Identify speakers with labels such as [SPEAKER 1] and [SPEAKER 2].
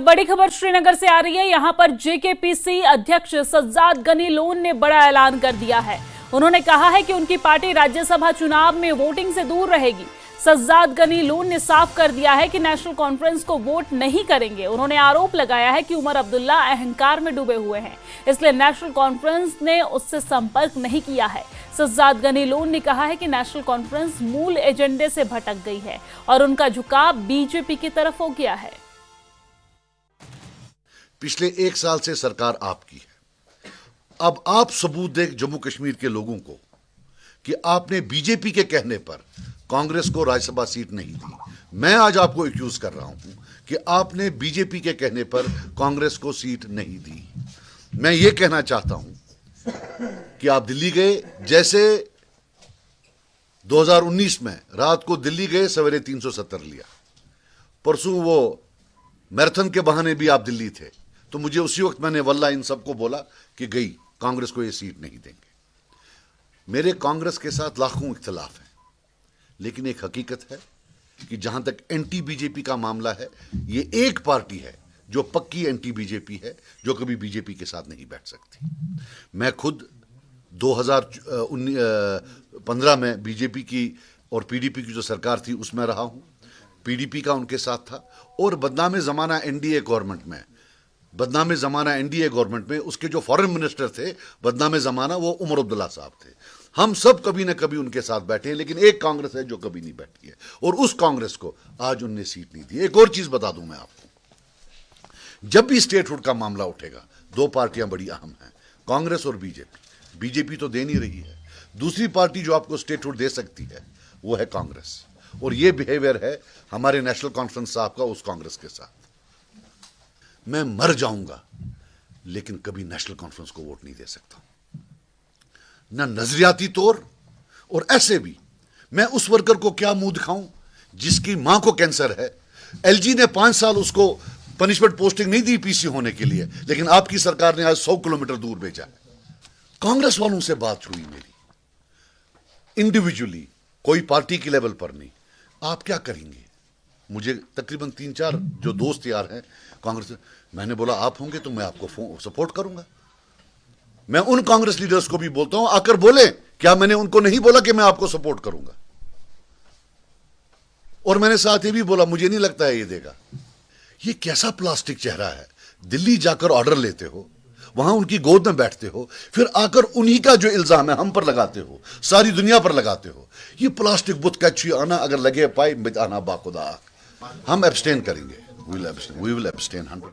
[SPEAKER 1] बड़ी खबर श्रीनगर से आ रही है। यहां पर जेकेपीसी अध्यक्ष सज्जाद गनी लोन ने बड़ा ऐलान कर दिया है। उन्होंने कहा है कि उनकी पार्टी राज्यसभा चुनाव में वोटिंग से दूर रहेगी। सज्जाद गनी लोन ने साफ कर दिया है कि नेशनल कॉन्फ्रेंस को वोट नहीं करेंगे। उन्होंने आरोप लगाया है कि उमर अब्दुल्ला अहंकार में डूबे हुए हैं, इसलिए नेशनल कॉन्फ्रेंस ने उससे संपर्क नहीं किया है। सज्जाद गनी लोन ने कहा है कि नेशनल कॉन्फ्रेंस मूल एजेंडे से भटक गई है और उनका झुकाव बीजेपी की तरफ हो गया है।
[SPEAKER 2] पिछले 1 साल से सरकार आपकी है। अब आप सबूत दें जम्मू कश्मीर के लोगों को कि आपने बीजेपी के कहने पर कांग्रेस को राज्यसभा सीट नहीं दी। मैं आज आपको एक्यूज कर रहा हूं कि आपने बीजेपी के कहने पर कांग्रेस को सीट नहीं दी। मैं ये कहना चाहता हूं कि आप दिल्ली गए, जैसे 2019 में रात को दिल्ली गए, सवेरे 370 लिया। परसों वो मैराथन के बहाने भी आप दिल्ली थे, तो मुझे उसी वक्त मैंने वल्ला इन सबको बोला कि गई कांग्रेस को ये सीट नहीं देंगे। मेरे कांग्रेस के साथ लाखों इख्तलाफ हैं, लेकिन एक हकीकत है कि जहां तक एंटी बीजेपी का मामला है, ये एक पार्टी है जो पक्की एंटी बीजेपी है, जो कभी बीजेपी के साथ नहीं बैठ सकती। मैं खुद 2015 में बीजेपी की और पीडीपी की जो सरकार थी उसमें रहा हूं। पीडीपी का उनके साथ था, और बदनामे ज़माना एनडीए गवर्नमेंट में उसके जो फॉरेन मिनिस्टर थे, बदनामे ज़माना, वो उमर अब्दुल्ला साहब थे। हम सब कभी ना कभी उनके साथ बैठे हैं, लेकिन एक कांग्रेस है जो कभी नहीं बैठी है, और उस कांग्रेस को आज उनने सीट नहीं दी। एक और चीज बता दूं मैं आपको, जब भी स्टेटहुड का मामला उठेगा, 2 पार्टियां बड़ी अहम हैं, कांग्रेस और बीजेपी। बीजेपी तो दे नहीं रही है। दूसरी पार्टी जो आपको स्टेटहुड दे सकती है वो है कांग्रेस, और ये बिहेवियर है हमारे नेशनल कॉन्फ्रेंस साहब का उस कांग्रेस के साथ। मैं मर जाऊंगा लेकिन कभी नेशनल कॉन्फ्रेंस को वोट नहीं दे सकता, ना नजरियाती तौर, और ऐसे भी मैं उस वर्कर को क्या मुंह दिखाऊं जिसकी मां को कैंसर है। एलजी ने 5 साल उसको पनिशमेंट पोस्टिंग नहीं दी पीसी होने के लिए, लेकिन आपकी सरकार ने आज 100 किलोमीटर दूर भेजा है। कांग्रेस वालों से बात हुई मेरी इंडिविजुअली, कोई पार्टी की लेवल पर नहीं। आप क्या करेंगे? मुझे तकरीबन 3-4 जो दोस्त यार हैं कांग्रेस, मैंने बोला आप होंगे तो मैं आपको सपोर्ट करूंगा। मैं उन कांग्रेस लीडर्स को भी बोलता हूं, आकर बोले, क्या मैंने उनको नहीं बोला कि मैं आपको सपोर्ट करूंगा? और मैंने साथ ये भी बोला, मुझे नहीं लगता है ये देगा। ये कैसा प्लास्टिक चेहरा है? दिल्ली जाकर ऑर्डर लेते हो, वहां उनकी गोद में बैठते हो, फिर आकर उन्हीं का जो इल्जाम है हम पर लगाते हो, सारी दुनिया पर लगाते हो। ये प्लास्टिक बुत कच्ची आना अगर लगे पाए आना बाखुदा। हम एब्सटेन करेंगे, वी विल एब्सटेन 100।